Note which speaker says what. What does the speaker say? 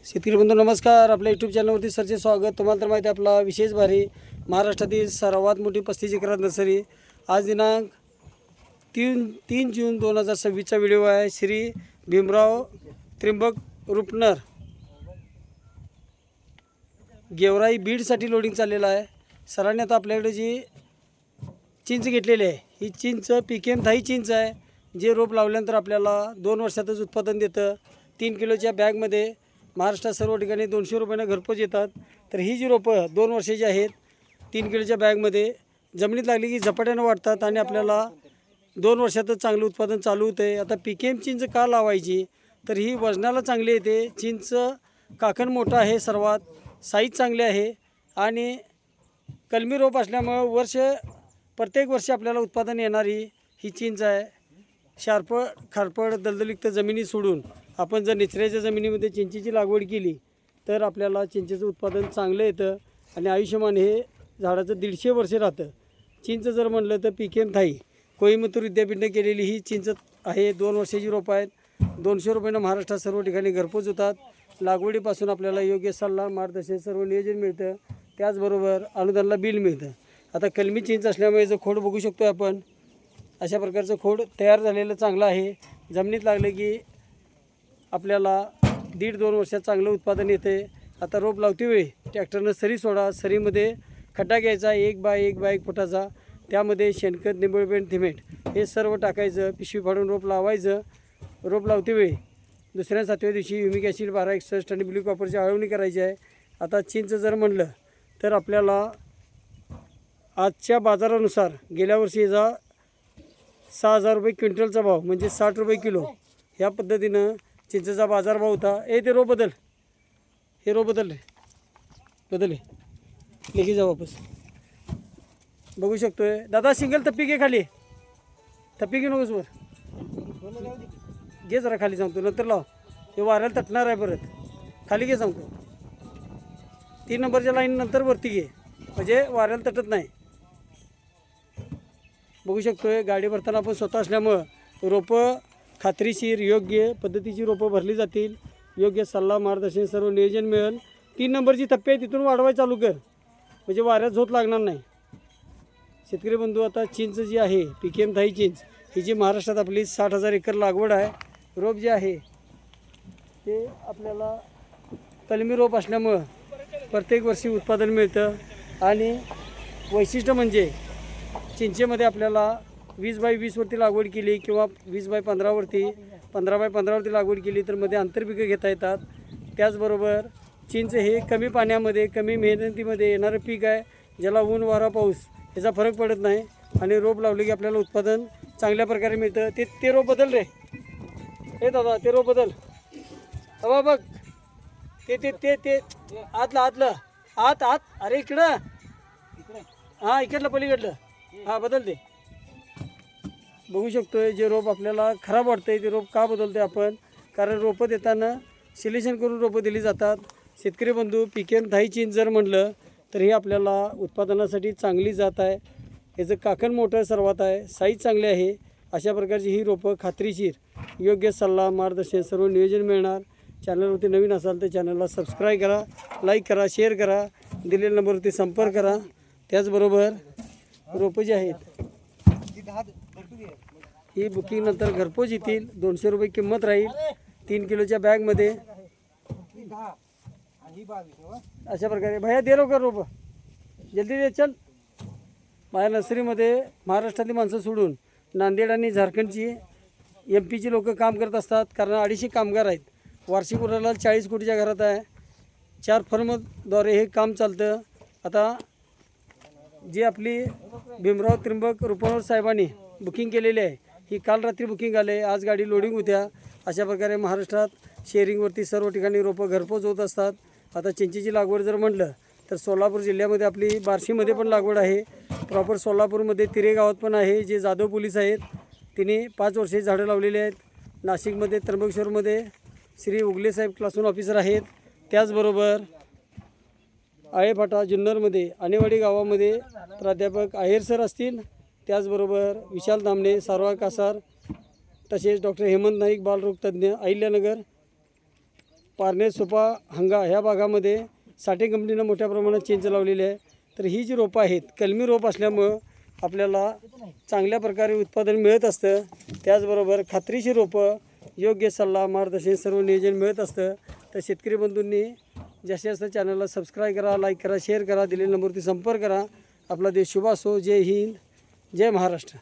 Speaker 1: शेतकरी बंधू नमस्कार. आपल्या यूट्यूब चॅनलवरती सरचे स्वागत. तुम्हाला तर माहिती आहे आपला विशेष भारी महाराष्ट्रातील सर्वात मोठी 35 एकरात नर्सरी. आज दिनांक 3 जून 2026चा व्हिडिओ आहे. श्री भीमराव त्रिंबक रुपनर गेवराई बीडसाठी लोडिंग चाललेलं आहे. सरांनी आता आपल्याकडे जी चिंच घेतलेली आहे ही चिंच PKM थाई चिंच आहे. जे रोप लावल्यानंतर आपल्याला 2 वर्षातच उत्पादन देतं. 3 किलोच्या बॅगमध्ये महाराष्ट्रात सर्व ठिकाणी 200 रुपयानं घरपोच येतात. तर ही जी रोपं 2 वर्षाची आहेत 3 किलोच्या बॅगमध्ये जमिनीत लागली की झपाट्यानं वाढतात आणि आपल्याला 2 वर्षातच चांगलं उत्पादन चालू होतं. आता PKM चिंच का लावायची तर ही वजनाला चांगली येते. चिंच काकण मोठं आहे, सर्वात साईज चांगली आहे आणि कलमी रोप असल्यामुळं प्रत्येक वर्षी आपल्याला उत्पादन येणारी ही चिंच आहे. शारपड खारपड दलदलयुक्त जमिनी सोडून आपण जर निचऱ्याच्या जमिनीमध्ये चिंचेची लागवड केली तर आपल्याला चिंचेचं उत्पादन चांगलं येतं आणि आयुष्यमान हे झाडाचं 150 वर्षे राहतं. चिंच जर म्हणलं तर PKM थाई कोईमतूर विद्यापीठाने केलेली ही चिंच आहे. 2 वर्षाची रोपं आहेत. 200 रुपयानं महाराष्ट्रात सर्व ठिकाणी घरपोच होतात. लागवडीपासून आपल्याला योग्य सल्ला मार्गदर्शन सर्व नियोजन मिळतं. त्याचबरोबर अनुदानाला बिल मिळतं. आता कलमी चिंच असल्यामुळे याचं खोड बघू शकतो आपण. अशा प्रकारचं खोड तयार झालेलं चांगलं आहे. जमिनीत लागलं की आपल्याला 1.5-2 वर्षात चांगलं उत्पादन येते. आता रोप लावते वेळी ट्रॅक्टरनं सरी सोडा. सरीमध्ये खड्डा घ्यायचा 1 बाय 1 फुटाचा. त्यामध्ये शेणखत, निंबळपेंड, थिमेट हे सर्व टाकायचं. पिशवी फाडून रोप लावायचं. रोप लावते वेळी 2-7व्या दिवशी ह्युमिक ॲसिड 1261 आणि ब्ल्यू कॉपरची आळवणी करायची आहे. आता चिंच जर म्हणलं तर आपल्याला आजच्या बाजारानुसार गेल्या वर्षी याचा 6,000 रुपये क्विंटलचा भाव म्हणजे 60 रुपये किलो ह्या पद्धतीनं चिंचेचा बाजारभाव होता. ते रोप बदल, हे रोप बदल लेखी जा वापस. बघू शकतोय दादा. सिंगल तप्पी घे खाली. तप्पी घे नकोस वर घे जरा खाली सांगतो नंतर लाव. हे वाऱ्याला तटणार आहे परत. खाली घे सांगतो. 3 नंबरच्या लाईन नंतर वरती घे म्हणजे वाऱ्याला तटत नाही. बघू शकतोय गाडी भरताना आपण स्वतः असल्यामुळं रोपं खात्रीशीर योग्य पद्धतीची रोपं भरली जातील. योग्य सल्ला मार्गदर्शन सर्व नियोजन मिळेल. 3 नंबरची टप्पे आहे तिथून वाढवायला चालू कर म्हणजे वाऱ्यात झोत लागणार नाही. शेतकरी बंधू आता चिंच जी आहे PKM थाई चिंच ही जी महाराष्ट्रात आपली 60,000 एकर लागवड आहे. रोप जे आहे ते आपल्याला कलमी रोप असल्यामुळं प्रत्येक वर्षी उत्पादन मिळतं आणि वैशिष्ट्य म्हणजे चिंचेमध्ये आपल्याला 20 बाय 20 वरती लागवड केली किंवा 20 बाय 15 वरती 15 बाय 15 वरती लागवड केली तर मध्ये आंतरपिकं घेता येतात. त्याचबरोबर चिंच हे कमी पाण्यामध्ये कमी मेहनतीमध्ये येणारं पीक आहे. ज्याला ऊन वारा पाऊस याचा फरक पडत नाही आणि रोप लावले की आपल्याला उत्पादन चांगल्या प्रकारे मिळतं. ते रोप बदल रे. हे दादा ते रोप बदल. हवा बघ ते आतलं आत अरे इकडं. हां इकडलं पलीकडलं. हां बदलते. बघू शकतोय जे रोप आपल्याला खराब वाटतंय ते रोप का बदलते आपण कारण रोपं देताना सिलेक्शन करून रोपं दिली जातात. शेतकरी बंधू PKM थाई चिंच जर म्हटलं तर ही आपल्याला उत्पादनासाठी चांगली जात आहे. याचं काकण मोठं सर्वात आहे. साईज चांगली आहे. अशा प्रकारची ही रोपं खात्रीशीर योग्य सल्ला मार्गदर्शन सर्व नियोजन मिळणार. चॅनलवरती नवीन असाल तर चॅनलला सबस्क्राईब करा, लाईक करा, शेअर करा, दिलेल्या नंबरवरती संपर्क करा. त्याचबरोबर रोपं जी आहेत ही बुकिंग नंतर घरपोच येतील. 200 रुपये किंमत राहील 3 किलोच्या बॅगमध्ये. अशा प्रकारे भैया दे लवकर रोपं जल्दी दे चल. माझ्या नर्सरीमध्ये महाराष्ट्रातली माणसं सोडून नांदेड आणि झारखंडची MP लोक काम करत असतात कारण 250 कामगार आहेत. वार्षिक उलाढाल 40 कोटीच्या घरात आहे. 4 फर्मद्वारे हे काम चालतं. आता जी आपली भीमराव त्रिंबक रुपनर साहेबांनी बुकिंग केलेली आहे ही काल रात्री बुकिंग आले. आज गाडी लोडिंग होत्या. अशा प्रकारे महाराष्ट्रात शेअरिंगवरती सर्व ठिकाणी रोपं घरपोच होत असतात. आता चिंचेची लागवड जर म्हटलं तर सोलापूर जिल्ह्यामध्ये आपली बार्शीमध्ये पण लागवड आहे. प्रॉपर सोलापूरमध्ये तिरे गावात पण आहे. जे जाधव पोलीस आहेत तिने 5 वर्षे झाडं लावलेली आहेत. नाशिकमध्ये त्र्यंबकेश्वरमध्ये श्री उगले साहेब क्लासून ऑफिसर आहेत. त्याचबरोबर आळेफाटा जुन्नरमध्ये आणेवाडी गावामध्ये प्राध्यापक आहेर सर असतील. त्याचबरोबर विशाल दामणे सारवा कासार तसेच डॉक्टर हेमंत नाईक बालरोग तज्ज्ञ अहिल्यानगर पारनेर सोपा हंगा ह्या भागामध्ये साठे कंपनीनं मोठ्या प्रमाणात चिंच लावलेली आहे. तर ही जी रोपं आहेत कलमी रोप असल्यामुळं आपल्याला चांगल्या प्रकारे उत्पादन मिळत असतं. त्याचबरोबर खात्रीशीर रोपं, योग्य सल्ला, मार्गदर्शन, सर्व नियोजन मिळत असतं. तर शेतकरी बंधूंनी जास्तीत जास्त चॅनलला सबस्क्राईब करा, लाईक करा, शेअर करा, दिलेल्या नंबरवरती संपर्क करा. आपला देश शुभ असो. जय हिंद, जय महाराष्ट्र.